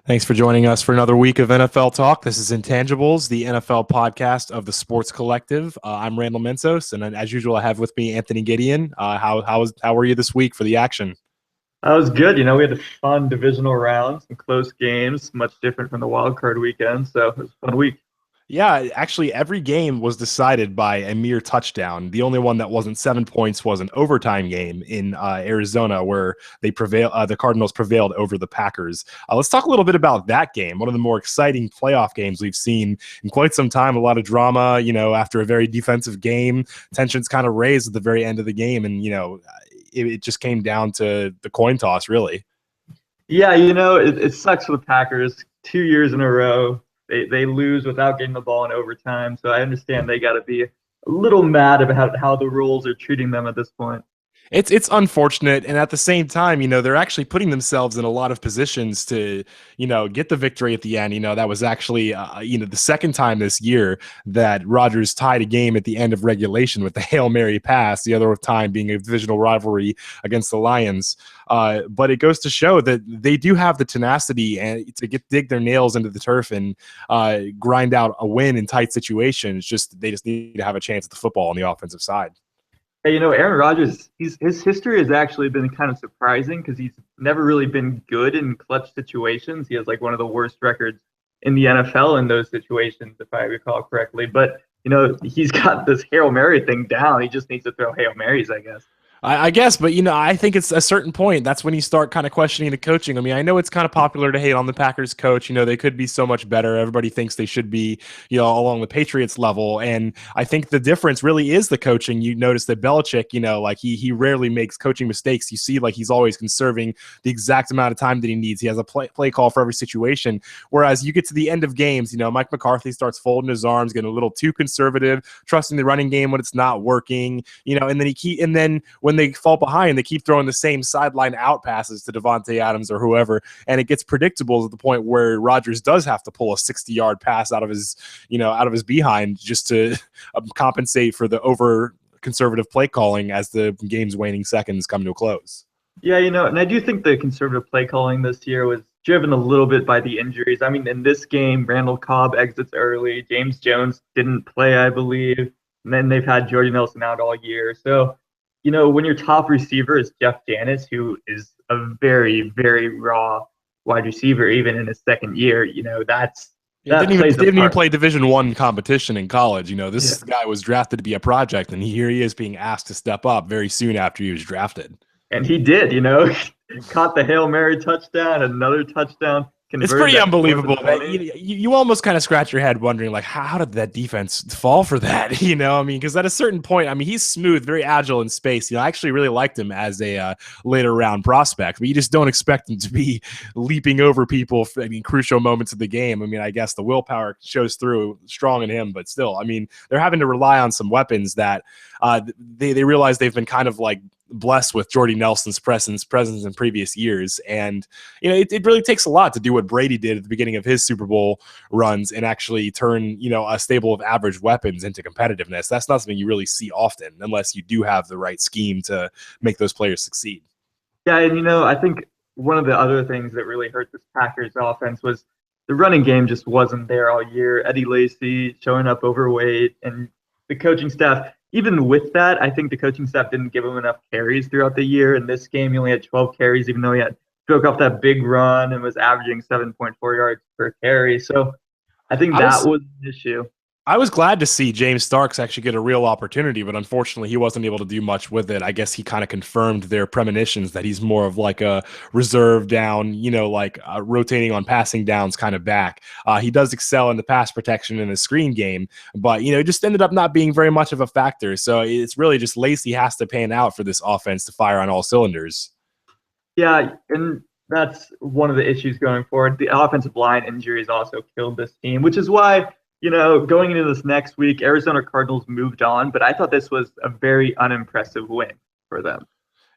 Thanks for joining us for another week of NFL Talk. This is Intangibles, the NFL podcast of the Sports Collective. I'm Randall Mensos, and as usual, I have with me Anthony Gideon. How are you this week for the action? That was good. We had a fun divisional round, some close games, much different from the wild card weekend. So it was a fun week. Yeah, actually, every game was decided by a mere touchdown. The only one that wasn't 7 points was an overtime game in Arizona, where the Cardinals prevailed over the Packers. Let's talk a little bit about that game. One of the more exciting playoff games we've seen in quite some time. A lot of drama, after a very defensive game, tensions kind of raised at the very end of the game, and it just came down to the coin toss, really. Yeah, it sucks for the Packers. 2 years in a row, they lose without getting the ball in overtime. So I understand they got to be a little mad about how the rules are treating them at this point. It's unfortunate, and at the same time, they're actually putting themselves in a lot of positions to, get the victory at the end. That was actually, the second time this year that Rodgers tied a game at the end of regulation with the Hail Mary pass. The other time being a divisional rivalry against the Lions. But it goes to show that they do have the tenacity and to dig their nails into the turf and grind out a win in tight situations. They just need to have a chance at the football on the offensive side. Hey, Aaron Rodgers, his history has actually been kind of surprising because he's never really been good in clutch situations. He has like one of the worst records in the NFL in those situations, if I recall correctly. But, he's got this Hail Mary thing down. He just needs to throw Hail Marys, I guess. I guess, but I think it's a certain point. That's when you start kind of questioning the coaching. I mean, I know it's kind of popular to hate on the Packers coach. They could be so much better. Everybody thinks they should be, along the Patriots level. And I think the difference really is the coaching. You notice that Belichick, like he rarely makes coaching mistakes. You see, like he's always conserving the exact amount of time that he needs. He has a play call for every situation. Whereas you get to the end of games, Mike McCarthy starts folding his arms, getting a little too conservative, trusting the running game when it's not working. And then when they fall behind, they keep throwing the same sideline out passes to Devontae Adams or whoever, and it gets predictable to the point where Rodgers does have to pull a 60-yard pass out of his behind just to compensate for the over conservative play calling as the game's waning seconds come to a close. Yeah, and I do think the conservative play calling this year was driven a little bit by the injuries. I mean, in this game, Randall Cobb exits early. James Jones didn't play, I believe. And then they've had Jordy Nelson out all year. So, when your top receiver is Jeff Janis, who is a very, very raw wide receiver, even in his second year, that didn't even play Division I competition in college. This Yeah. guy was drafted to be a project, and here he is being asked to step up very soon after he was drafted. And he did, caught the Hail Mary touchdown, another touchdown. It's pretty unbelievable. You almost kind of scratch your head wondering, like, how did that defense fall for that? Because at a certain point, he's smooth, very agile in space. I actually really liked him as a later round prospect, but you just don't expect him to be leaping over people in crucial moments of the game. I guess the willpower shows through strong in him, but still, they're having to rely on some weapons that they realize they've been kind of like blessed with Jordy Nelson's presence in previous years. And, it really takes a lot to do what Brady did at the beginning of his Super Bowl runs and actually turn, a stable of average weapons into competitiveness. That's not something you really see often unless you do have the right scheme to make those players succeed. Yeah, and, I think one of the other things that really hurt this Packers offense was the running game just wasn't there all year. Eddie Lacy showing up overweight, and the coaching staff, even with that, I think the coaching staff didn't give him enough carries throughout the year. In this game, he only had 12 carries, even though he broke off that big run and was averaging 7.4 yards per carry. So I think that was an issue. I was glad to see James Starks actually get a real opportunity, but unfortunately he wasn't able to do much with it. I guess he kind of confirmed their premonitions that he's more of like a reserve down, rotating on passing downs kind of back. He does excel in the pass protection in the screen game, but, it just ended up not being very much of a factor. So it's really just Lacy has to pan out for this offense to fire on all cylinders. Yeah, and that's one of the issues going forward. The offensive line injuries also killed this team, which is why – going into this next week, Arizona Cardinals moved on, but I thought this was a very unimpressive win for them.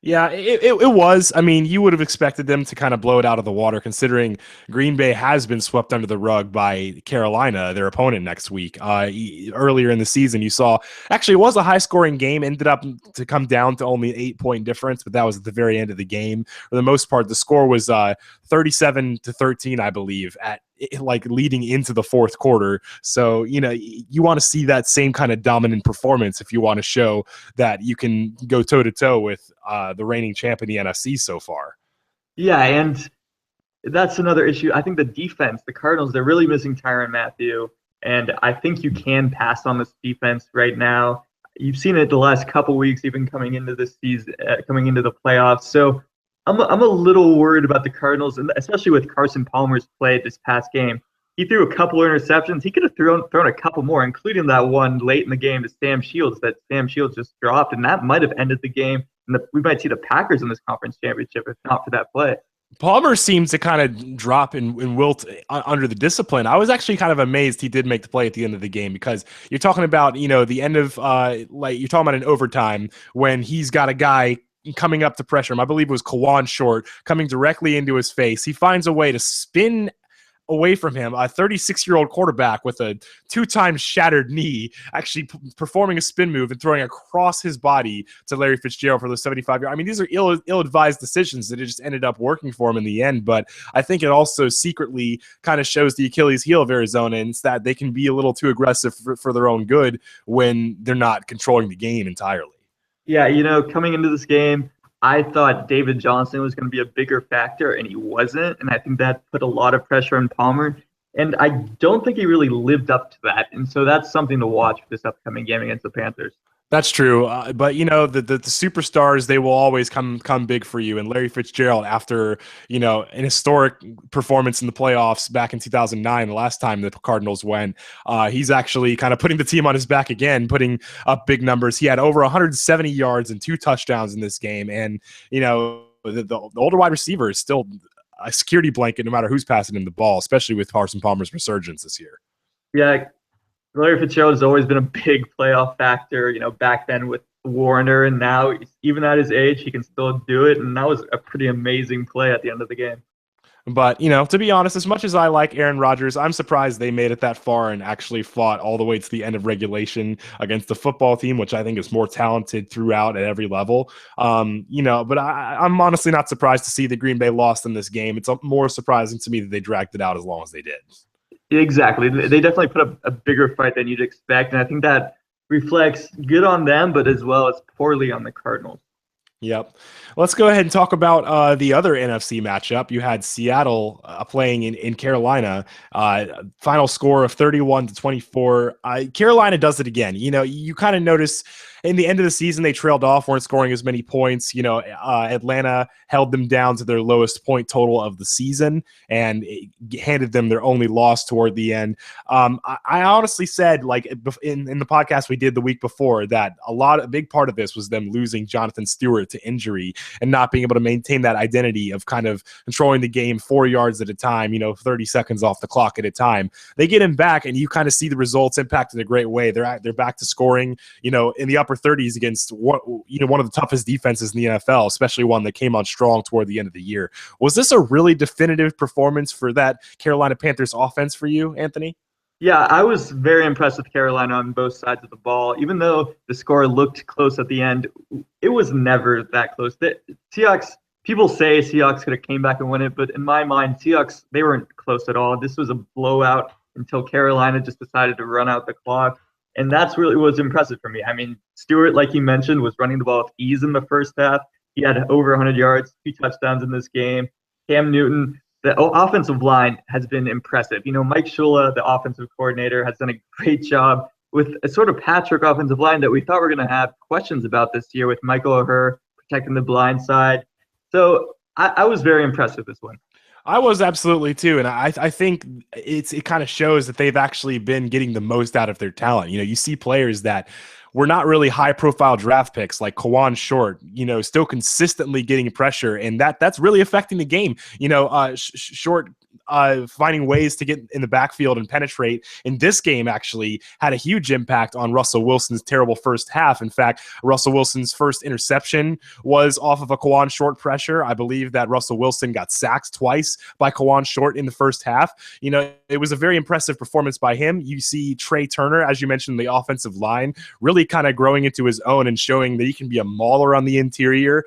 Yeah, it was. I mean, you would have expected them to kind of blow it out of the water, considering Green Bay has been swept under the rug by Carolina, their opponent next week. Earlier in the season, you saw actually it was a high scoring game, ended up to come down to only an 8 point difference, but that was at the very end of the game. For the most part, the score was 37-13, I believe, at like leading into the fourth quarter. So, you want to see that same kind of dominant performance if you want to show that you can go toe to toe with the reigning champ in the NFC so far. Yeah, and that's another issue. I think the defense, the Cardinals, they're really missing Tyrann Mathieu, and I think you can pass on this defense right now. You've seen it the last couple weeks, even coming into this season, coming into the playoffs. So I'm a little worried about the Cardinals, and especially with Carson Palmer's play this past game. He threw a couple interceptions. He could have thrown a couple more, including that one late in the game to Sam Shields that Sam Shields just dropped, and that might have ended the game. And we might see the Packers in this conference championship if not for that play. Palmer seems to kind of drop and wilt under the discipline. I was actually kind of amazed he did make the play at the end of the game, because you're talking about, the end of like you're talking about an overtime when he's got a guy coming up to pressure him. I believe it was Kawan Short coming directly into his face. He finds a way to spin away from him, a 36-year-old quarterback with a 2 times shattered knee, actually performing a spin move and throwing across his body to Larry Fitzgerald for the 75-yard. I mean, these are ill-advised decisions that it just ended up working for him in the end, but I think it also secretly kind of shows the Achilles heel of Arizona, and it's that they can be a little too aggressive for their own good when they're not controlling the game entirely. Yeah, coming into this game, I thought David Johnson was going to be a bigger factor, and he wasn't. And I think that put a lot of pressure on Palmer. And I don't think he really lived up to that. And so that's something to watch for this upcoming game against the Panthers. That's true, but the superstars, they will always come big for you. And Larry Fitzgerald, after an historic performance in the playoffs back in 2009, the last time the Cardinals went, he's actually kind of putting the team on his back again, putting up big numbers. He had over 170 yards and 2 touchdowns in this game, and the older wide receiver is still a security blanket no matter who's passing him the ball, especially with Carson Palmer's resurgence this year. Yeah. Larry Fitzgerald has always been a big playoff factor, back then with Warner, and now even at his age, he can still do it. And that was a pretty amazing play at the end of the game. But, to be honest, as much as I like Aaron Rodgers, I'm surprised they made it that far and actually fought all the way to the end of regulation against the football team, which I think is more talented throughout at every level. But I'm honestly not surprised to see the Green Bay lost in this game. It's more surprising to me that they dragged it out as long as they did. Exactly. They definitely put up a bigger fight than you'd expect. And I think that reflects good on them, but as well as poorly on the Cardinals. Yep. Let's go ahead and talk about the other NFC matchup. You had Seattle playing in Carolina. Final score of 31-24. Carolina does it again. You kind of notice in the end of the season, they trailed off, weren't scoring as many points. Atlanta held them down to their lowest point total of the season and handed them their only loss toward the end. I honestly said, like in the podcast we did the week before, that a big part of this was them losing Jonathan Stewart to injury and not being able to maintain that identity of kind of controlling the game 4 yards at a time, 30 seconds off the clock at a time. They get him back, and you kind of see the results impact in a great way. They're back to scoring, in the upper 30s against one of the toughest defenses in the NFL, especially one that came on strong toward the end of the year. Was this a really definitive performance for that Carolina Panthers offense for you, Anthony? Yeah, I was very impressed with Carolina on both sides of the ball. Even though the score looked close at the end, it was never that close. The Seahawks, people say Seahawks could have came back and won it, but in my mind, Seahawks, they weren't close at all. This was a blowout until Carolina just decided to run out the clock. And that's really what was impressive for me. I mean, Stewart, like you mentioned, was running the ball with ease in the first half. He had over 100 yards, 2 touchdowns in this game. Cam Newton, the offensive line has been impressive. Mike Shula, the offensive coordinator, has done a great job with a sort of patchwork offensive line that we thought we were going to have questions about this year, with Michael O'Hare protecting the blind side. So I was very impressed with this one. I was absolutely too, and I think it kind of shows that they've actually been getting the most out of their talent. You see players that were not really high-profile draft picks like Kawan Short, still consistently getting pressure, and that's really affecting the game. Short finding ways to get in the backfield and penetrate in this game actually had a huge impact on Russell Wilson's terrible first half. In fact, Russell Wilson's first interception was off of a Kawan Short pressure. I believe that Russell Wilson got sacked twice by Kawan Short in the first half. It was a very impressive performance by him. You see Trey Turner, as you mentioned, the offensive line, really kind of growing into his own and showing that he can be a mauler on the interior,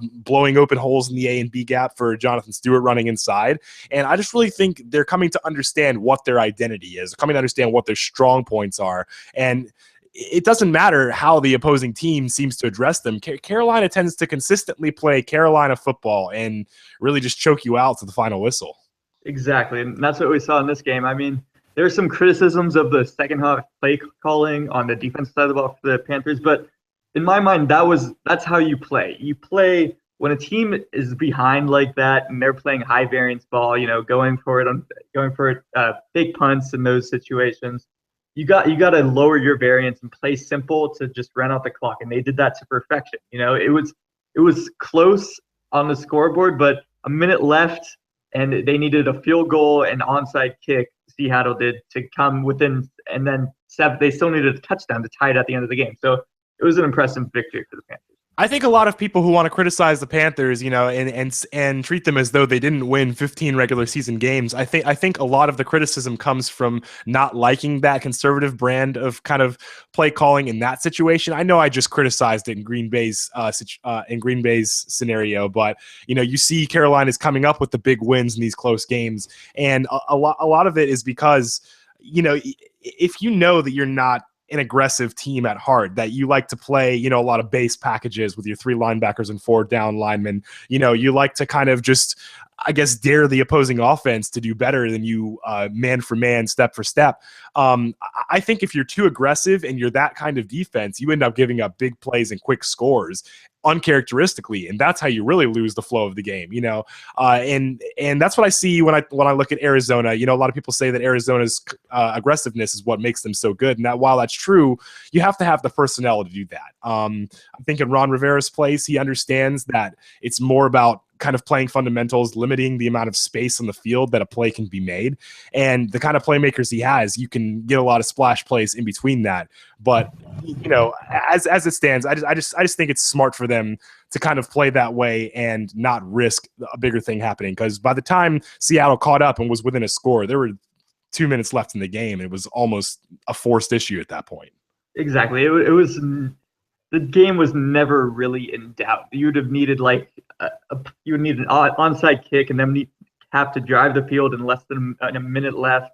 blowing open holes in the A and B gap for Jonathan Stewart running inside. And I just really think they're coming to understand what their identity is, coming to understand what their strong points are. And it doesn't matter how the opposing team seems to address them. Carolina tends to consistently play Carolina football and really just choke you out to the final whistle. Exactly, and that's what we saw in this game. I mean, there are some criticisms of the second half play calling on the defense side of the ball for the Panthers, but in my mind, that's how you play. You play when a team is behind like that and they're playing high variance ball, going for fake punts in those situations. You got to lower your variance and play simple to just run out the clock, and they did that to perfection. It was close on the scoreboard, but a minute left, and they needed a field goal and onside kick. Seattle did to come within, and then they still needed a touchdown to tie it at the end of the game. So it was an impressive victory for the Panthers. I think a lot of people who want to criticize the Panthers, and treat them as though they didn't win 15 regular season games. I think a lot of the criticism comes from not liking that conservative brand of kind of play calling in that situation. I know I just criticized it in Green Bay's scenario, but you see Carolina's coming up with the big wins in these close games, and a lot of it is because if you know that you're not an aggressive team at heart, that you like to play, a lot of base packages with your 3 linebackers and 4 down linemen. You like to kind of just, I guess, dare the opposing offense to do better than you man for man, step for step. I think if you're too aggressive and you're that kind of defense, you end up giving up big plays and quick scores uncharacteristically, and that's how you really lose the flow of the game. And that's what I see when I look at Arizona. A lot of people say that Arizona's aggressiveness is what makes them so good, and that while that's true, you have to have the personnel to do that. I think in Ron Rivera's place, he understands that it's more about kind of playing fundamentals, limiting the amount of space on the field that a play can be made. And the kind of playmakers he has, you can get a lot of splash plays in between that. But, as it stands, I just think it's smart for them to kind of play that way and not risk a bigger thing happening. Because by the time Seattle caught up and was within a score, there were 2 minutes left in the game. It was almost a forced issue at that point. Exactly. It was the game was never really in doubt. You would have needed you would need an onside kick and then have to drive the field in less than a minute left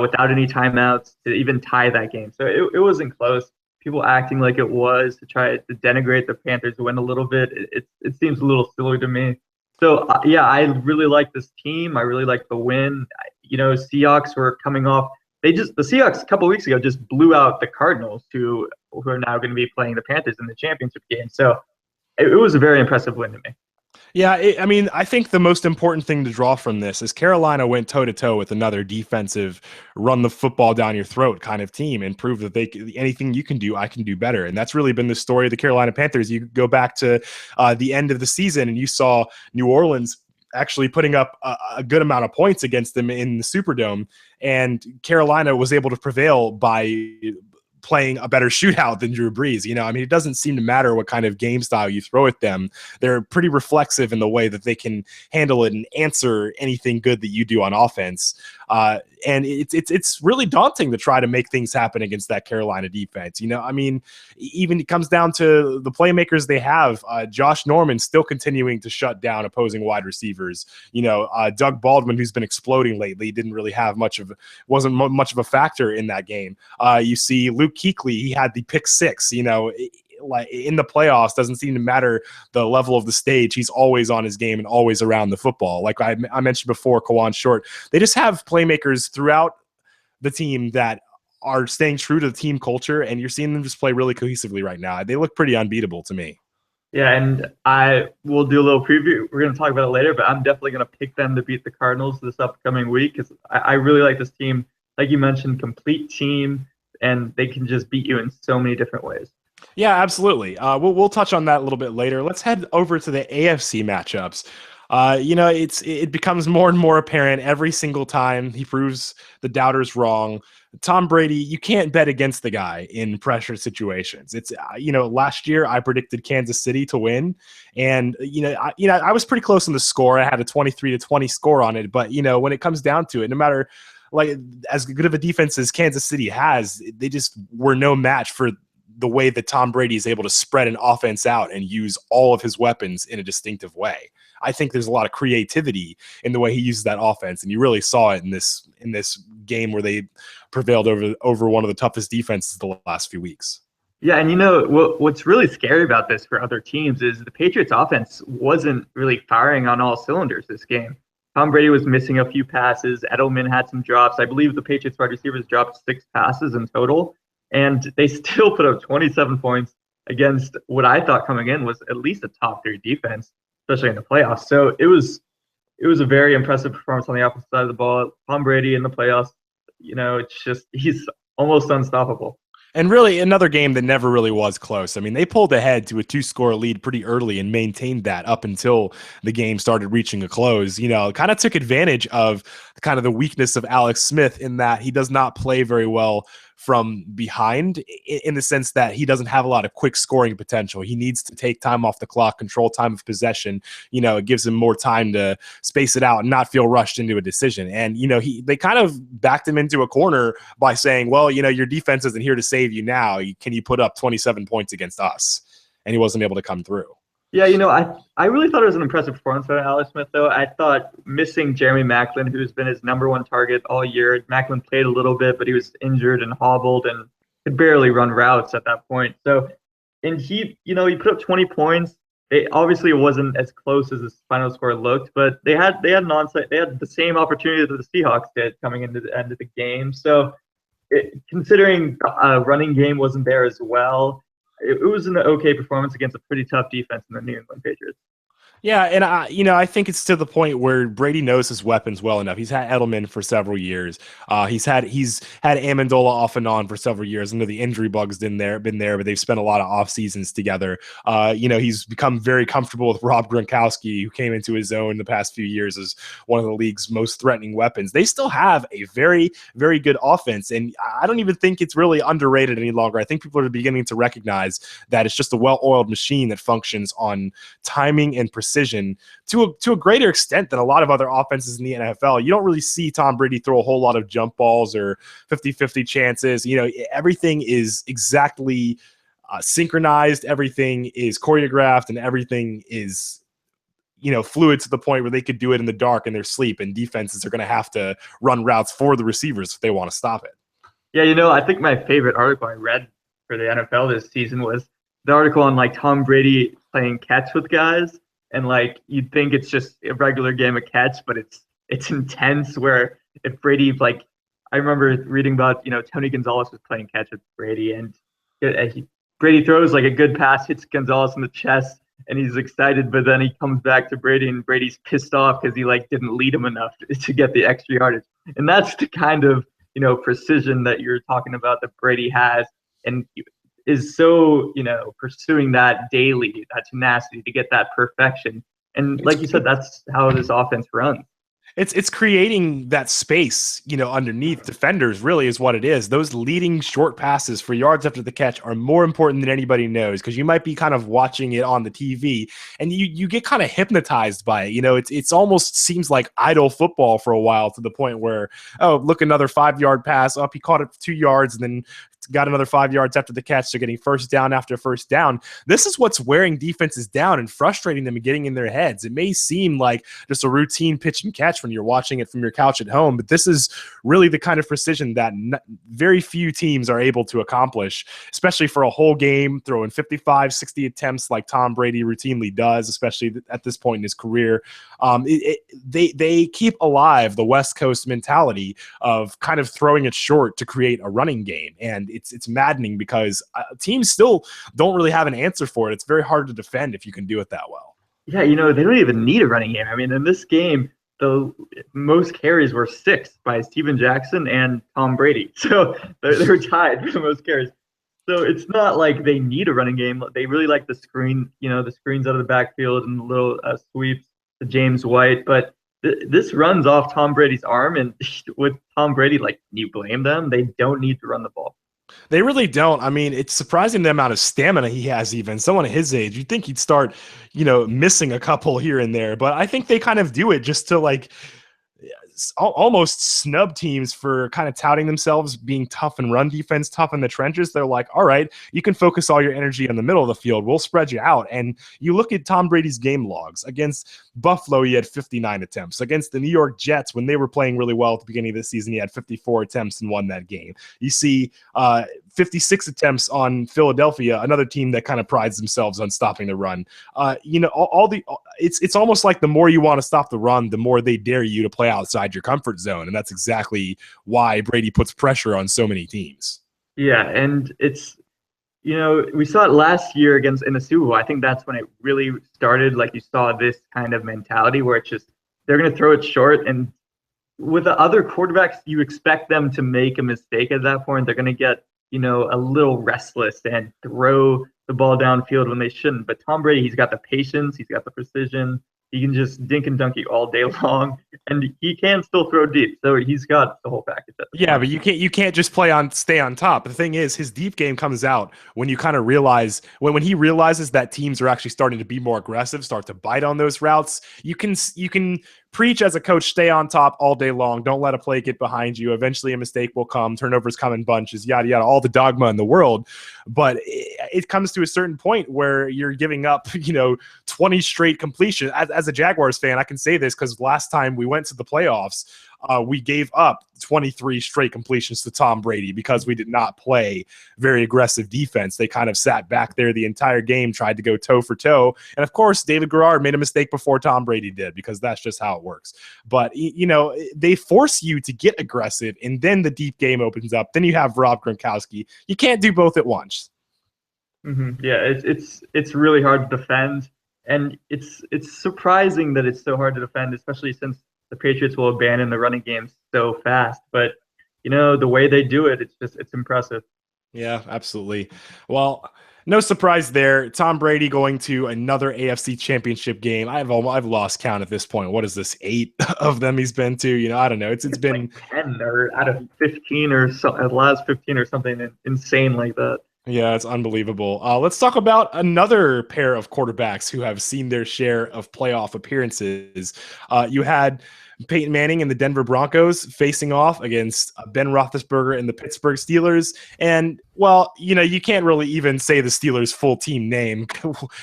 without any timeouts to even tie that game. So it wasn't close. People acting like it was to try to denigrate the Panthers win a little bit. It seems a little silly to me. So I really like this team. I really like the win. Seahawks were coming off. The Seahawks a couple of weeks ago just blew out the Cardinals, who are now going to be playing the Panthers in the championship game. So it was a very impressive win to me. Yeah, I think the most important thing to draw from this is Carolina went toe-to-toe with another defensive, run the football down your throat kind of team and proved that anything you can do, I can do better. And that's really been the story of the Carolina Panthers. You go back to the end of the season and you saw New Orleans actually putting up a good amount of points against them in the Superdome, and Carolina was able to prevail by playing a better shootout than Drew Brees. It doesn't seem to matter what kind of game style you throw at them. They're pretty reflexive in the way that they can handle it and answer anything good that you do on offense. And it's really daunting to try to make things happen against that Carolina defense. Even it comes down to the playmakers they have. Josh Norman still continuing to shut down opposing wide receivers. Doug Baldwin, who's been exploding lately, wasn't much of a factor in that game. You see Luke Kuechly, he had the pick 6. Like in the playoffs, doesn't seem to matter the level of the stage. He's always on his game and always around the football. Like I mentioned before, Kawan Short. They just have playmakers throughout the team that are staying true to the team culture, and you're seeing them just play really cohesively right now. They look pretty unbeatable to me. Yeah, and I will do a little preview. We're going to talk about it later, but I'm definitely going to pick them to beat the Cardinals this upcoming week because I really like this team. Like you mentioned, complete team, and they can just beat you in so many different ways. Yeah, absolutely. We'll touch on that a little bit later. Let's head over to the AFC matchups. It becomes more and more apparent every single time he proves the doubters wrong. Tom Brady, you can't bet against the guy in pressure situations. It's last year I predicted Kansas City to win, and I was pretty close on the score. I had a 23-20 score on it, but when it comes down to it, no matter like as good of a defense as Kansas City has, they just were no match for the way that Tom Brady is able to spread an offense out and use all of his weapons in a distinctive way. I think there's a lot of creativity in the way he uses that offense, and you really saw it in this game where they prevailed over one of the toughest defenses the last few weeks. Yeah, and what's really scary about this for other teams is the Patriots offense wasn't really firing on all cylinders this game. Tom Brady was missing a few passes. Edelman had some drops. I believe the Patriots wide receivers dropped 6 passes in total, and they still put up 27 points against what I thought coming in was at least a top 3 defense, especially in the playoffs. So it was a very impressive performance on the opposite side of the ball. Tom Brady in the playoffs, it's just he's almost unstoppable. And really, another game that never really was close. I mean, they pulled ahead to a 2-score lead pretty early and maintained that up until the game started reaching a close. Kind of took advantage of kind of the weakness of Alex Smith in that he does not play very well from behind in the sense that he doesn't have a lot of quick scoring potential. He needs to take time off the clock, control time of possession. It gives him more time to space it out and not feel rushed into a decision. And, they kind of backed him into a corner by saying, well, your defense isn't here to save you now. Can you put up 27 points against us? And he wasn't able to come through. Yeah, I really thought it was an impressive performance by Alex Smith, though. I thought missing Jeremy Maclin, who's been his number 1 target all year. Maclin played a little bit, but he was injured and hobbled and could barely run routes at that point. So, and he put up 20 points. Obviously, it wasn't as close as his final score looked, but they had an onside. They had the same opportunity that the Seahawks did coming into the end of the game. So, considering running game wasn't there as well, it was an okay performance against a pretty tough defense in the New England Patriots. Yeah, and I think it's to the point where Brady knows his weapons well enough. He's had Edelman for several years. He's had Amendola off and on for several years. I know the injury bug's been there, but they've spent a lot of off seasons together. He's become very comfortable with Rob Gronkowski, who came into his own the past few years as one of the league's most threatening weapons. They still have a very, very good offense, and I don't even think it's really underrated any longer. I think people are beginning to recognize that it's just a well-oiled machine that functions on timing and precision to a greater extent than a lot of other offenses in the NFL. You don't really see Tom Brady throw a whole lot of jump balls or 50-50 chances. Everything is exactly synchronized. Everything is choreographed, and everything is fluid to the point where they could do it in the dark in their sleep, and defenses are going to have to run routes for the receivers if they want to stop it. Yeah, I think my favorite article I read for the NFL this season was the article on Tom Brady playing catch with guys. And you'd think it's just a regular game of catch, but it's intense. Where if Brady, I remember reading about Tony Gonzalez was playing catch with Brady, and Brady throws a good pass, hits Gonzalez in the chest, and he's excited. But then he comes back to Brady, and Brady's pissed off because he didn't lead him enough to get the extra yardage. And that's the kind of precision that you're talking about that Brady has, and is so, pursuing that daily, that tenacity to get that perfection. And like you said, that's how this offense runs. It's creating that space, underneath defenders really is what it is. Those leading short passes for yards after the catch are more important than anybody knows, because you might be kind of watching it on the TV and you get kind of hypnotized by it. It's almost seems like idle football for a while, to the point where, oh, look, another 5-yard pass up. He caught it for 2 yards and then got another 5 yards after the catch. So getting first down after first down. This is what's wearing defenses down and frustrating them and getting in their heads. It may seem like just a routine pitch and catch when you're watching it from your couch at home, but this is really the kind of precision that very few teams are able to accomplish, especially for a whole game, throwing 55, 60 attempts like Tom Brady routinely does, especially at this point in his career. They keep alive the West Coast mentality of kind of throwing it short to create a running game. And it's maddening because teams still don't really have an answer for it. It's very hard to defend if you can do it that well. Yeah, they don't even need a running game. I mean, in this game, the most carries were 6 by Steven Jackson and Tom Brady. So they're tied for the most carries. So it's not like they need a running game. They really like the screen, the screens out of the backfield and the little sweeps. to James White, but this runs off Tom Brady's arm, and with Tom Brady, like, can you blame them? They don't need to run the ball. They really don't. I mean, it's surprising the amount of stamina he has, even someone at his age. You'd think he'd start, missing a couple here and there, but I think they kind of do it just to like almost snub teams for kind of touting themselves being tough in run defense, tough in the trenches. They're like, all right, you can focus all your energy in the middle of the field. We'll spread you out. And you look at Tom Brady's game logs. Against Buffalo, he had 59 attempts. Against the New York Jets, when they were playing really well at the beginning of the season, he had 54 attempts and won that game. You see 56 attempts on Philadelphia, another team that kind of prides themselves on stopping the run. It's almost like the more you want to stop the run, the more they dare you to play outside your comfort zone. And that's exactly why Brady puts pressure on so many teams. Yeah, and it's, we saw it last year in the Super Bowl. I think that's when it really started. Like, you saw this kind of mentality where it's just they're going to throw it short, and with the other quarterbacks, you expect them to make a mistake at that point. They're going to get a little restless and throw the ball downfield when they shouldn't. But Tom Brady, he's got the patience, he's got the precision. He can just dink and dunk you all day long, and he can still throw deep. So he's got the whole package. Yeah, but you can't just stay on top. The thing is, his deep game comes out when you kind of realize when he realizes that teams are actually starting to be more aggressive, start to bite on those routes. You can preach as a coach, stay on top all day long. Don't let a play get behind you. Eventually a mistake will come. Turnovers come in bunches, yada, yada, all the dogma in the world. But it comes to a certain point where you're giving up, 20 straight completions. As a Jaguars fan, I can say this because last time we went to the playoffs, we gave up 23 straight completions to Tom Brady because we did not play very aggressive defense. They kind of sat back there the entire game, tried to go toe for toe. And of course, David Garrard made a mistake before Tom Brady did because that's just how it works. But, they force you to get aggressive, and then the deep game opens up. Then you have Rob Gronkowski. You can't do both at once. Mm-hmm. Yeah, it's really hard to defend. And it's surprising that it's so hard to defend, especially since the Patriots will abandon the running game so fast. But, the way they do it, it's impressive. Yeah, absolutely. Well, no surprise there. Tom Brady going to another AFC championship game. I've lost count at this point. What is this, 8 of them he's been to? I don't know. It's been like 10 or out of 15 or so, at last 15 or something insane like that. Yeah, it's unbelievable. Let's talk about another pair of quarterbacks who have seen their share of playoff appearances. You had Peyton Manning and the Denver Broncos facing off against Ben Roethlisberger and the Pittsburgh Steelers. And, well, you can't really even say the Steelers' full team name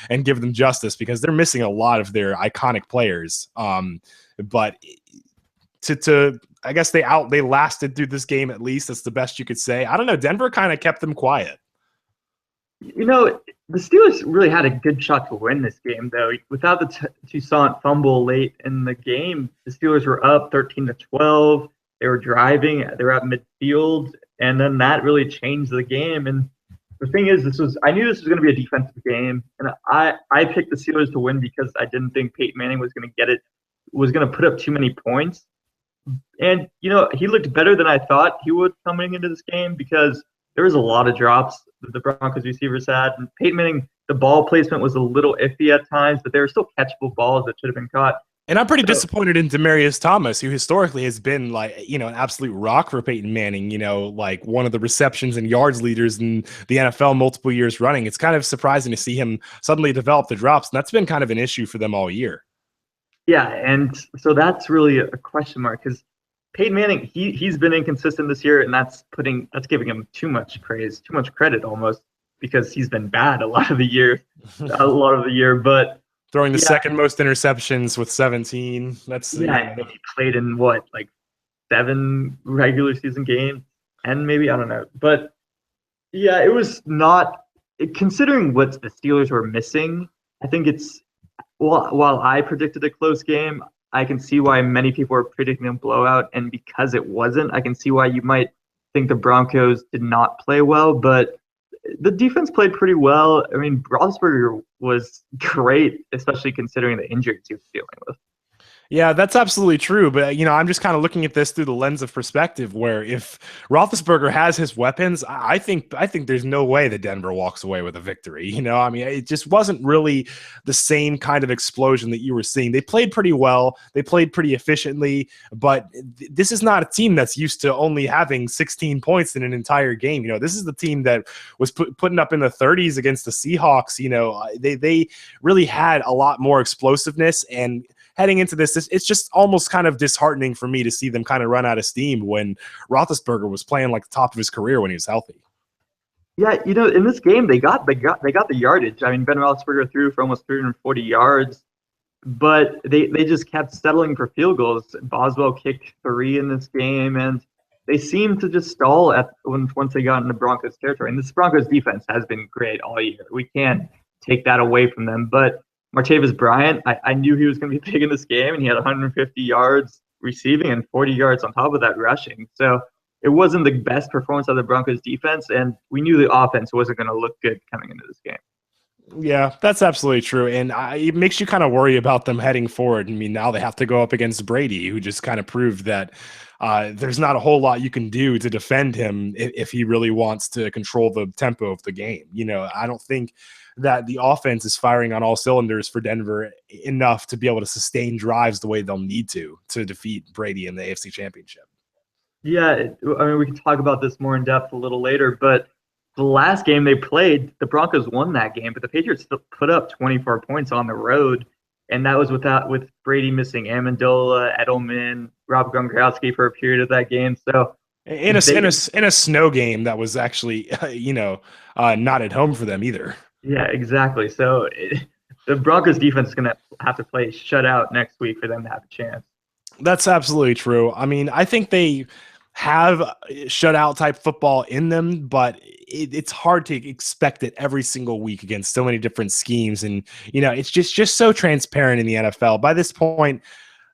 and give them justice because they're missing a lot of their iconic players. But I guess they lasted through this game at least. That's the best you could say. I don't know. Denver kind of kept them quiet. The Steelers really had a good shot to win this game, though. Without the Toussaint fumble late in the game, the Steelers were up 13-12. They were driving. They were at midfield, and then that really changed the game. And the thing is, I knew this was going to be a defensive game, and I picked the Steelers to win because I didn't think Peyton Manning was going to put up too many points. And, he looked better than I thought he would coming into this game because there was a lot of drops that the Broncos receivers had. And Peyton Manning, the ball placement was a little iffy at times, but there were still catchable balls that should have been caught. And I'm pretty disappointed in Demaryius Thomas, who historically has been an absolute rock for Peyton Manning, like one of the receptions and yards leaders in the NFL multiple years running. It's kind of surprising to see him suddenly develop the drops, and that's been kind of an issue for them all year. Yeah, and so that's really a question mark because Peyton Manning, he's been inconsistent this year, and that's giving him too much praise, too much credit almost, because he's been bad a lot of the year. But throwing the second most interceptions with 17. That's he played in 7 regular season games, and maybe, I don't know. But yeah, it was not considering what the Steelers were missing. I think while I predicted a close game, I can see why many people are predicting a blowout, and because it wasn't, I can see why you might think the Broncos did not play well, but the defense played pretty well. I mean, Roethlisberger was great, especially considering the injuries he was dealing with. Yeah, that's absolutely true. But I'm just kind of looking at this through the lens of perspective, where if Roethlisberger has his weapons, I think there's no way that Denver walks away with a victory. I mean, it just wasn't really the same kind of explosion that you were seeing. They played pretty well, they played pretty efficiently, but this is not a team that's used to only having 16 points in an entire game. This is the team that was putting up in the 30s against the Seahawks. They really had a lot more explosiveness, and heading into this, it's just almost kind of disheartening for me to see them kind of run out of steam when Roethlisberger was playing like the top of his career when he was healthy. Yeah, in this game they got the yardage. I mean, Ben Roethlisberger threw for almost 340 yards, but they just kept settling for field goals. Boswell kicked 3 in this game, and they seemed to just stall once they got into Broncos territory. And this Broncos defense has been great all year. We can't take that away from them, but Martavis Bryant, I knew he was going to be big in this game, and he had 150 yards receiving and 40 yards on top of that rushing. So it wasn't the best performance of the Broncos defense, and we knew the offense wasn't going to look good coming into this game. Yeah, that's absolutely true. And it makes you kind of worry about them heading forward. I mean, now they have to go up against Brady, who just kind of proved that there's not a whole lot you can do to defend him if he really wants to control the tempo of the game. I don't think that the offense is firing on all cylinders for Denver enough to be able to sustain drives the way they'll need to defeat Brady in the AFC Championship. Yeah, I mean, we can talk about this more in depth a little later, but the last game they played, the Broncos won that game, but the Patriots still put up 24 points on the road, and that was with Brady missing Amendola, Edelman, Rob Gronkowski for a period of that game. So in a snow game that was actually not at home for them either. Yeah, exactly. So the Broncos defense is going to have to play shutout next week for them to have a chance. That's absolutely true. I mean, I think they have shutout type football in them, but it's hard to expect it every single week against so many different schemes. And, it's just so transparent in the NFL. By this point,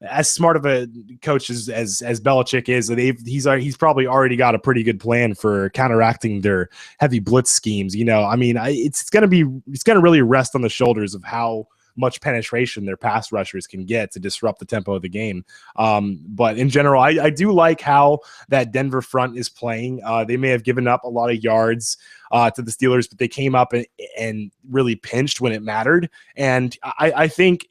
as smart of a coach as Belichick is, he's probably already got a pretty good plan for counteracting their heavy blitz schemes. I mean, it's going to really rest on the shoulders of how much penetration their pass rushers can get to disrupt the tempo of the game. But in general, I do like how that Denver front is playing. They may have given up a lot of yards to the Steelers, but they came up and really pinched when it mattered. And I think,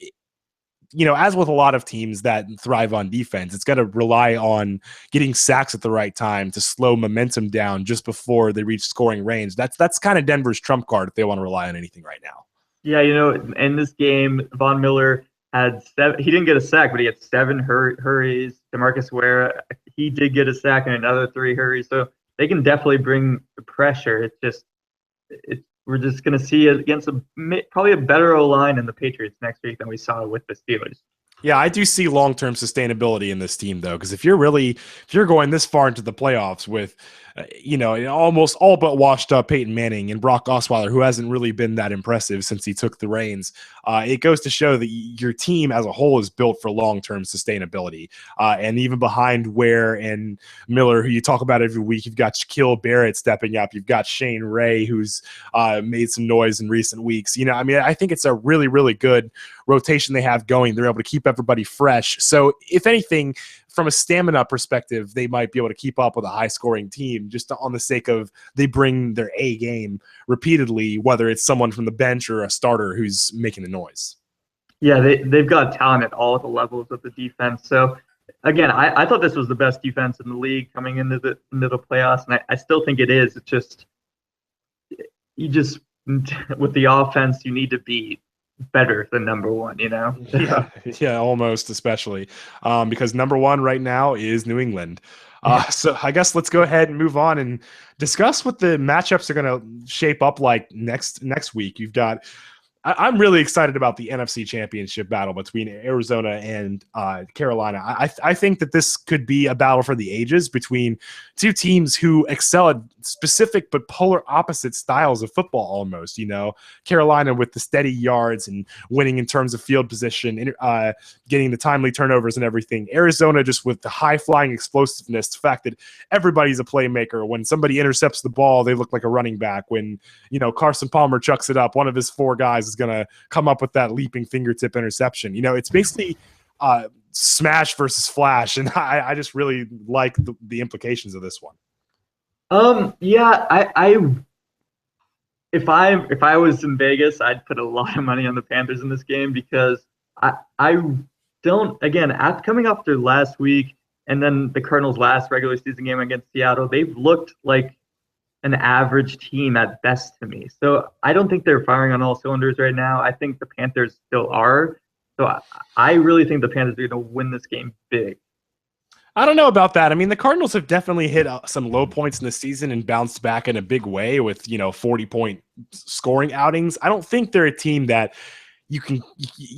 as with a lot of teams that thrive on defense, it's got to rely on getting sacks at the right time to slow momentum down just before they reach scoring range. That's kind of Denver's trump card if they want to rely on anything right now. Yeah, in this game, Von Miller had 7. He didn't get a sack, but he had 7 hurries. DeMarcus Ware, he did get a sack and another 3 hurries. So they can definitely bring the pressure. We're just going to see it against probably a better O-line in the Patriots next week than we saw with the Steelers. Yeah, I do see long-term sustainability in this team, though, because if you're going this far into the playoffs with, almost all but washed up Peyton Manning and Brock Osweiler, who hasn't really been that impressive since he took the reins, it goes to show that your team as a whole is built for long-term sustainability. And even behind Ware and Miller, who you talk about every week, you've got Shaquille Barrett stepping up. You've got Shane Ray, who's made some noise in recent weeks. I think it's a really, really good rotation they have going. They're able to keep everybody fresh. So if anything, from a stamina perspective, they might be able to keep up with a high-scoring team just on the sake of they bring their A game repeatedly, whether it's someone from the bench or a starter who's making the noise. Yeah, they've got talent at all the levels of the defense. So, again, I thought this was the best defense in the league coming into the playoffs, and I still think it is. It's just with the offense, you need to be better than number one, Yeah, almost, especially because number one right now is New England. So I guess let's go ahead and move on and discuss what the matchups are going to shape up like next week. You've got I'm really excited about the NFC Championship battle between Arizona and Carolina. I think that this could be a battle for the ages between two teams who excel at specific but polar opposite styles of football almost. Carolina with the steady yards and winning in terms of field position, getting the timely turnovers and everything. Arizona just with the high-flying explosiveness, the fact that everybody's a playmaker. When somebody intercepts the ball, they look like a running back. When, Carson Palmer chucks it up, one of his 4 guys is going to come up with that leaping fingertip interception. It's basically smash versus flash, and I just really like the implications of this one. Yeah, if I was in Vegas, I'd put a lot of money on the Panthers in this game because I don't, again, after coming off their last week and then the Cardinals' last regular season game against Seattle, they've looked like an average team at best to me. So I don't think they're firing on all cylinders right now. I think the Panthers still are. So I really think the Panthers are going to win this game big. I don't know about that. I mean, the Cardinals have definitely hit some low points in the season and bounced back in a big way with, 40-point scoring outings. I don't think they're a team that you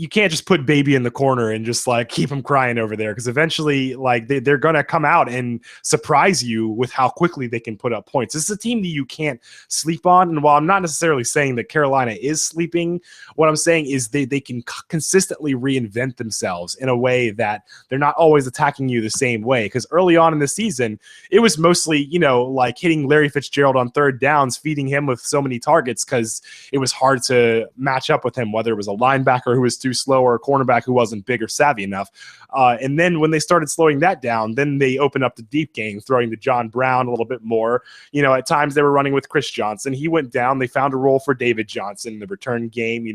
can't just put baby in the corner and just like keep him crying over there, because eventually like they're going to come out and surprise you with how quickly they can put up points. This is a team that you can't sleep on. And while I'm not necessarily saying that Carolina is sleeping, what I'm saying is they can consistently reinvent themselves in a way that they're not always attacking you the same way. Because early on in the season, it was mostly, like hitting Larry Fitzgerald on third downs, feeding him with so many targets because it was hard to match up with him, whether it was a linebacker who was too slow or a cornerback who wasn't big or savvy enough. And then when they started slowing that down, then they opened up the deep game, throwing to John Brown a little bit more. At times they were running with Chris Johnson. He went down. They found a role for David Johnson in the return game,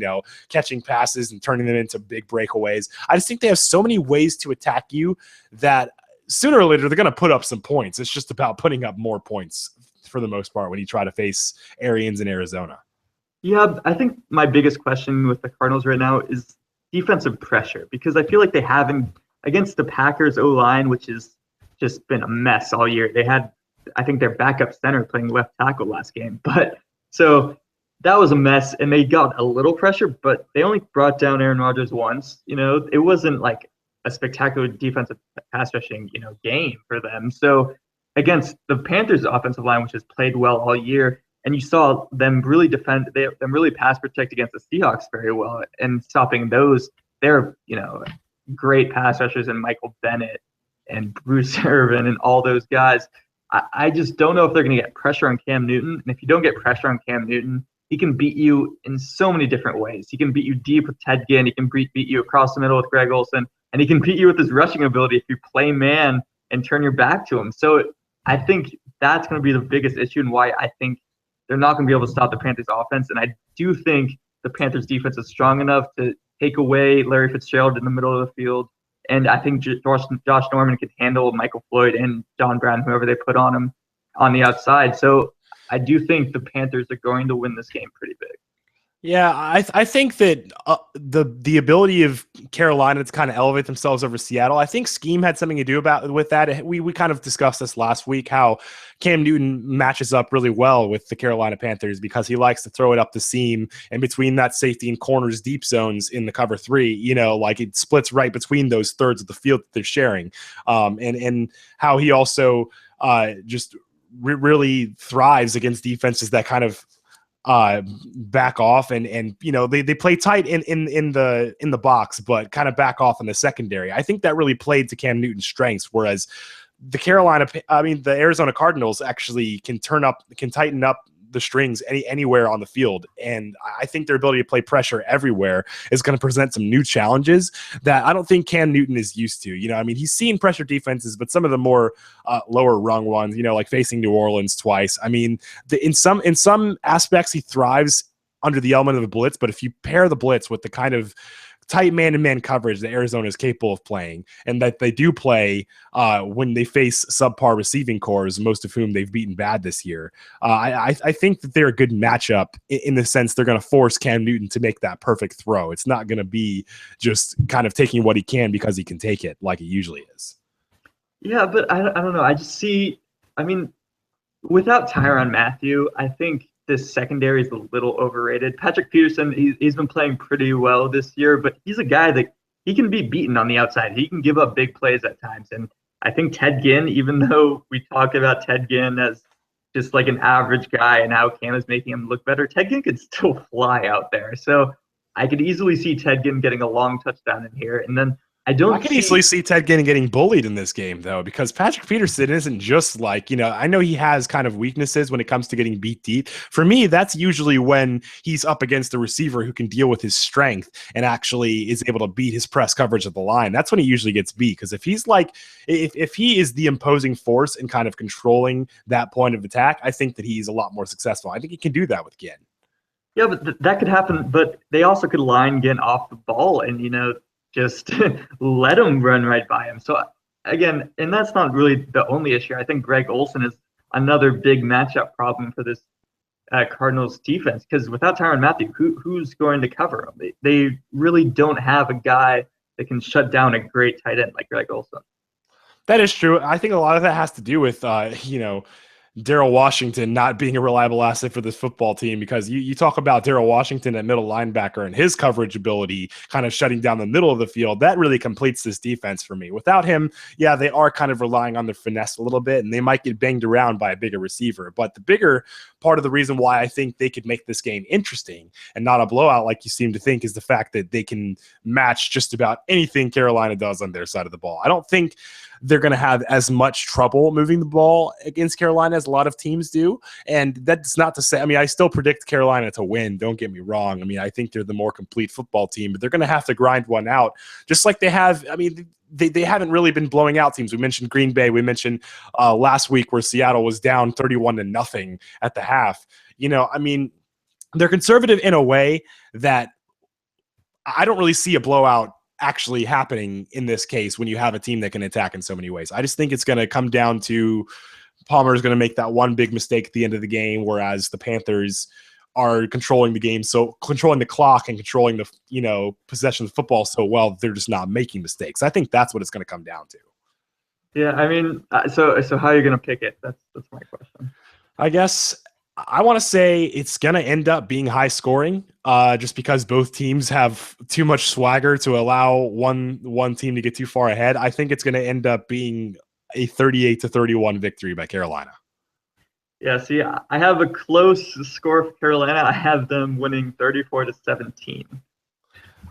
catching passes and turning them into big breakaways. I just think they have so many ways to attack you that sooner or later they're going to put up some points. It's just about putting up more points for the most part when you try to face Arians in Arizona. Yeah, I think my biggest question with the Cardinals right now is defensive pressure, because I feel like they haven't, against the Packers O-line, which has just been a mess all year. They had, I think, their backup center playing left tackle last game. But so that was a mess, and they got a little pressure, but they only brought down Aaron Rodgers once. It wasn't like a spectacular defensive pass rushing, game for them. So against the Panthers offensive line, which has played well all year, and you saw them really really pass protect against the Seahawks very well, and stopping those. They're, great pass rushers, and Michael Bennett and Bruce Irvin and all those guys. I just don't know if they're going to get pressure on Cam Newton. And if you don't get pressure on Cam Newton, he can beat you in so many different ways. He can beat you deep with Ted Ginn. He can beat you across the middle with Greg Olsen. And he can beat you with his rushing ability if you play man and turn your back to him. So I think that's going to be the biggest issue, and why I think they're not going to be able to stop the Panthers offense. And I do think the Panthers defense is strong enough to take away Larry Fitzgerald in the middle of the field. And I think Josh Norman can handle Michael Floyd and John Brown, whoever they put on him on the outside. So I do think the Panthers are going to win this game pretty big. Yeah, I think that the ability of Carolina to kind of elevate themselves over Seattle, I think scheme had something to do with that. We kind of discussed this last week, how Cam Newton matches up really well with the Carolina Panthers because he likes to throw it up the seam and between that safety and corners deep zones in the cover three, like it splits right between those thirds of the field that they're sharing. And how he also just really thrives against defenses that kind of back off and they play tight in the box, but kind of back off in the secondary. I think that really played to Cam Newton's strengths, whereas the Arizona Cardinals actually can tighten up the strings anywhere on the field. And I think their ability to play pressure everywhere is going to present some new challenges that I don't think Cam Newton is used to. He's seen pressure defenses, but some of the more lower rung ones, like facing New Orleans twice. In some aspects, he thrives under the element of the blitz, but if you pair the blitz with the kind of tight man-to-man coverage that Arizona is capable of playing, and that they do play when they face subpar receiving cores, most of whom they've beaten bad this year. I think that they're a good matchup in the sense they're going to force Cam Newton to make that perfect throw. It's not going to be just kind of taking what he can because he can take it like it usually is. Yeah, but I don't know. I just see, without Tyrann Mathieu, I think this secondary is a little overrated. Patrick Peterson, he's been playing pretty well this year, but he's a guy that he can be beaten on the outside. He can give up big plays at times. And I think Ted Ginn, even though we talk about Ted Ginn as just like an average guy and how Cam is making him look better, Ted Ginn could still fly out there. So I could easily see Ted Ginn getting a long touchdown in here. And then I I don't can see. easily see Ted Ginn getting bullied in this game, though, because Patrick Peterson isn't just like, I know he has kind of weaknesses when it comes to getting beat deep. For me, that's usually when he's up against a receiver who can deal with his strength and actually is able to beat his press coverage at the line. That's when he usually gets beat. Because if he's like, if he is the imposing force and kind of controlling that point of attack, I think that he's a lot more successful. I think he can do that with Ginn. Yeah, but that could happen. But they also could line Ginn off the ball and just let him run right by him. So again, and that's not really the only issue. I think Greg Olsen is another big matchup problem for this Cardinals defense because without Tyrann Mathieu, who's going to cover him? They really don't have a guy that can shut down a great tight end like Greg Olsen. That is true. I think a lot of that has to do with, Daryl Washington not being a reliable asset for this football team, because you talk about Daryl Washington at middle linebacker and his coverage ability kind of shutting down the middle of the field. That really completes this defense for me. Without him, yeah, they are kind of relying on their finesse a little bit, and they might get banged around by a bigger receiver. But the bigger part of the reason why I think they could make this game interesting and not a blowout like you seem to think is the fact that they can match just about anything Carolina does on their side of the ball. I don't think they're going to have as much trouble moving the ball against Carolina as a lot of teams do. And that's not to say, I still predict Carolina to win. Don't get me wrong. I think they're the more complete football team, but they're going to have to grind one out just like they have. They haven't really been blowing out teams. We mentioned Green Bay. We mentioned last week where Seattle was down 31-0 at the half. They're conservative in a way that I don't really see a blowout actually happening in this case when you have a team that can attack in so many ways. I just think it's going to come down to Palmer is going to make that one big mistake at the end of the game, whereas the Panthers are controlling the game, so controlling the clock and controlling the possession of football so well, they're just not making mistakes. I think that's what it's going to come down to. Yeah, so how are you going to pick it? That's my question. I guess I want to say it's going to end up being high scoring, just because both teams have too much swagger to allow one team to get too far ahead. I think it's going to end up being a 38-31 victory by Carolina. Yeah, see, I have a close score for Carolina. I have them winning 34-17.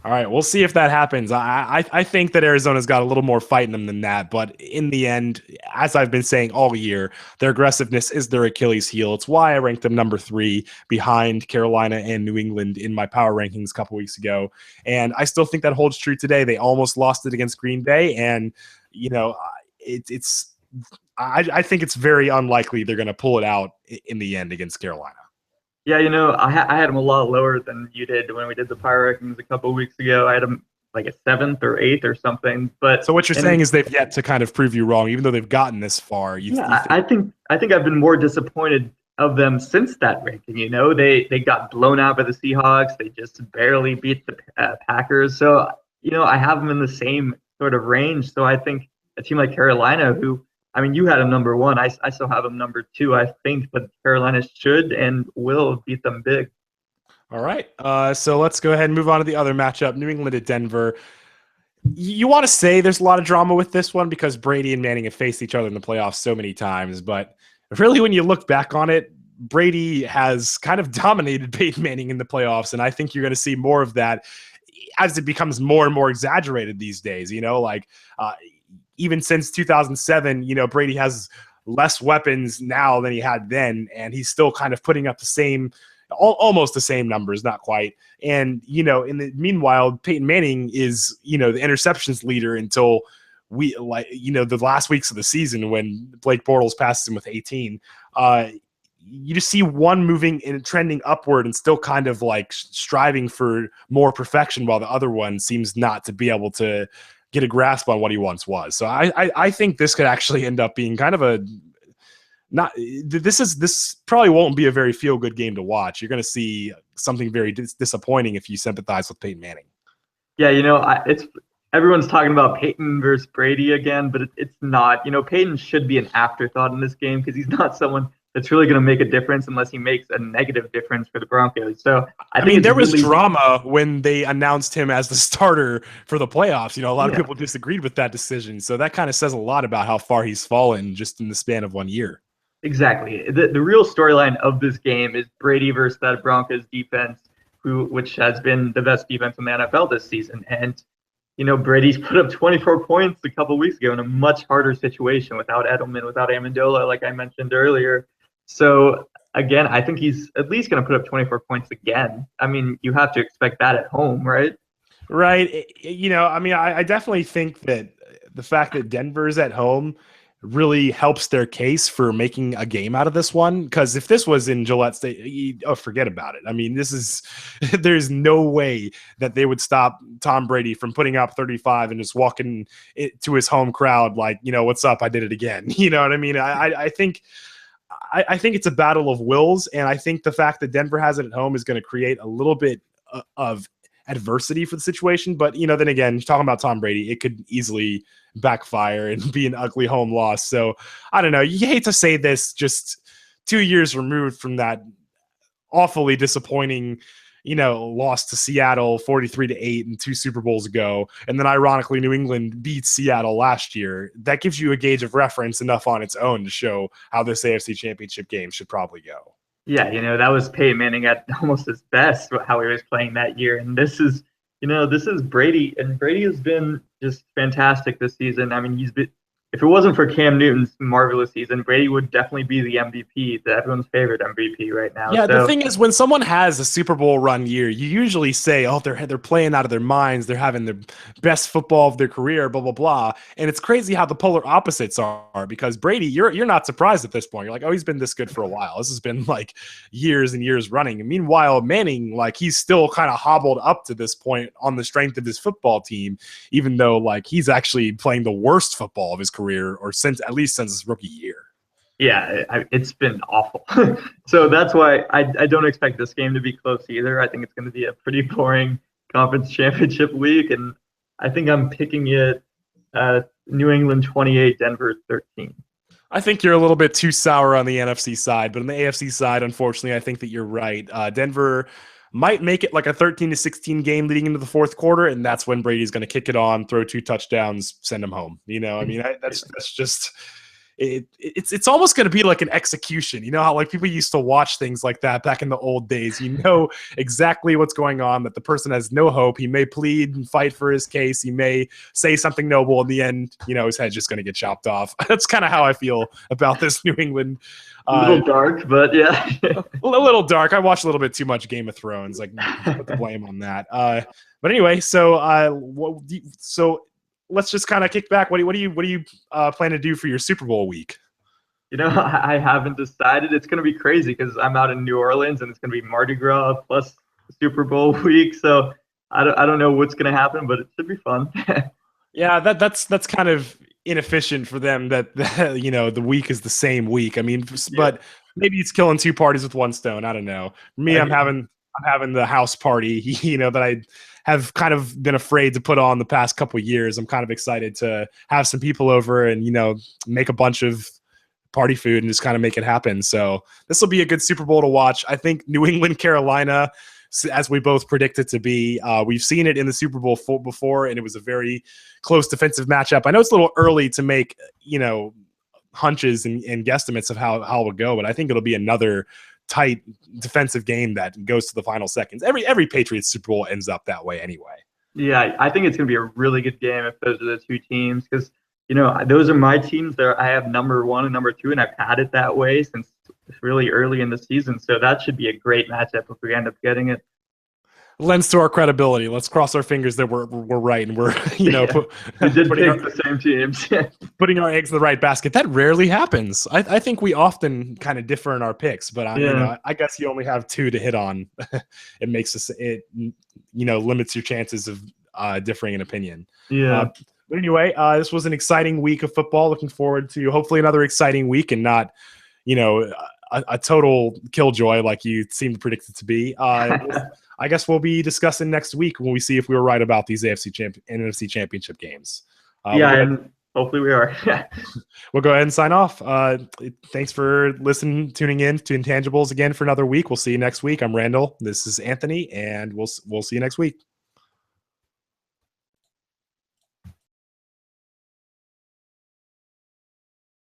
All right, we'll see if that happens. I think that Arizona's got a little more fight in them than that, but in the end, as I've been saying all year, their aggressiveness is their Achilles heel. It's why I ranked them number 3 behind Carolina and New England in my power rankings a couple weeks ago, and I still think that holds true today. They almost lost it against Green Bay, and I think it's very unlikely they're going to pull it out in the end against Carolina. Yeah, I had them a lot lower than you did when we did the power rankings a couple of weeks ago. I had them like a 7th or 8th or something. But so what you're saying is they've yet to kind of prove you wrong, even though they've gotten this far. I think I've been more disappointed of them since that ranking. They got blown out by the Seahawks. They just barely beat the Packers. So I have them in the same sort of range. So I think a team like Carolina, who you had them number 1. I still have them number 2, I think, but Carolina should and will beat them big. All right. So let's go ahead and move on to the other matchup, New England at Denver. You want to say there's a lot of drama with this one because Brady and Manning have faced each other in the playoffs so many times, but really when you look back on it, Brady has kind of dominated Peyton Manning in the playoffs, and I think you're going to see more of that as it becomes more and more exaggerated these days. Even since 2007, Brady has less weapons now than he had then, and he's still kind of putting up almost the same numbers, not quite. And, in the meanwhile, Peyton Manning is, the interceptions leader until the last weeks of the season when Blake Bortles passes him with 18. You just see one moving and trending upward and still kind of like striving for more perfection, while the other one seems not to be able to get a grasp on what he once was. So I think this could actually end up being kind of this probably won't be a very feel good game to watch. You're going to see something very disappointing if you sympathize with Peyton Manning. Yeah, it's everyone's talking about Peyton versus Brady again, but it's not. Peyton should be an afterthought in this game because he's not someone that's really going to make a difference unless he makes a negative difference for the Broncos. So I think there was drama when they announced him as the starter for the playoffs. A lot of people disagreed with that decision. So that kind of says a lot about how far he's fallen just in the span of 1 year. Exactly. The real storyline of this game is Brady versus that Broncos defense, which has been the best defense in the NFL this season. And Brady's put up 24 points a couple weeks ago in a much harder situation without Edelman, without Amendola, like I mentioned earlier. So again, I think he's at least going to put up 24 points again. I mean, you have to expect that at home, right? Right. I definitely think that the fact that Denver's at home really helps their case for making a game out of this one. Because if this was in Gillette State, forget about it. I mean, there's no way that they would stop Tom Brady from putting up 35 and just walking to his home crowd like, what's up? I did it again. You know what I mean? I think it's a battle of wills, and I think the fact that Denver has it at home is going to create a little bit of adversity for the situation. But then again, talking about Tom Brady, it could easily backfire and be an ugly home loss. So I don't know. You hate to say this, just 2 years removed from that awfully disappointing, loss to Seattle 43-8 and 2 Super Bowls ago. And then ironically, New England beat Seattle last year. That gives you a gauge of reference enough on its own to show how this AFC Championship game should probably go. Yeah, that was Peyton Manning at almost his best, how he was playing that year. And this is Brady, and Brady has been just fantastic this season. I mean, if it wasn't for Cam Newton's marvelous season, Brady would definitely be the MVP, everyone's favorite MVP right now. Yeah, the thing is, when someone has a Super Bowl run year, you usually say, "Oh, they're playing out of their minds. They're having the best football of their career." Blah blah blah. And it's crazy how the polar opposites are. Because Brady, you're not surprised at this point. You're like, "Oh, he's been this good for a while. This has been like years and years running." And meanwhile, Manning, like, he's still kind of hobbled up to this point on the strength of his football team, even though like he's actually playing the worst football of his career, or since his rookie year. Yeah, it's been awful. So that's why I don't expect this game to be close either. I think it's going to be a pretty boring conference championship week, and I think I'm picking it New England 28, Denver 13. I think you're a little bit too sour on the NFC side, but on the AFC side, unfortunately, I think that you're right. Denver might make it like a 13-16 game leading into the fourth quarter, and that's when Brady's going to kick it on, throw 2 touchdowns, send him home. That's just it's almost going to be like an execution. You know how like people used to watch things like that back in the old days. You know exactly what's going on, that the person has no hope. He may plead and fight for his case. He may say something noble. In the end, his head's just going to get chopped off. That's kind of how I feel about this New England. A little dark, but yeah. A little dark. I watched a little bit too much Game of Thrones. Like, put the blame on that. But anyway, so let's just kind of kick back. What do you plan to do for your Super Bowl week? I haven't decided. It's going to be crazy because I'm out in New Orleans and it's going to be Mardi Gras plus Super Bowl week. So I don't know what's going to happen, but it should be fun. Yeah, that's kind of inefficient for them that the week is the same week. I mean, but maybe it's killing 2 parties with 1 stone. I don't know. For me, I'm having the house party, that I have kind of been afraid to put on the past couple of years. I'm kind of excited to have some people over and, make a bunch of party food and just kind of make it happen. So this will be a good Super Bowl to watch. I think New England, Carolina, as we both predicted to be, we've seen it in the Super Bowl before, and it was a very close defensive matchup. I know it's a little early to make, hunches and guesstimates of how it would go, but I think it'll be another tight defensive game that goes to the final seconds. Every Patriots Super Bowl ends up that way anyway. Yeah, I think it's going to be a really good game if those are the 2 teams, because those are my teams. There, I have number 1 and number 2, and I've had it that way since really early in the season. So that should be a great matchup if we end up getting it. Lends to our credibility. Let's cross our fingers that we're right, and we're we did pick the same teams. Putting our eggs in the right basket. That rarely happens. I think we often kind of differ in our picks, but I guess you only have 2 to hit on. It makes limits your chances of differing in opinion. Yeah. But anyway, this was an exciting week of football. Looking forward to hopefully another exciting week and not, a total killjoy like you seem to predict it to be. I guess we'll be discussing next week when we see if we were right about these NFC championship games. And hopefully we are. We'll go ahead and sign off. Thanks for tuning in to Intangibles again for another week. We'll see you next week. I'm Randall. This is Anthony, and we'll see you next week.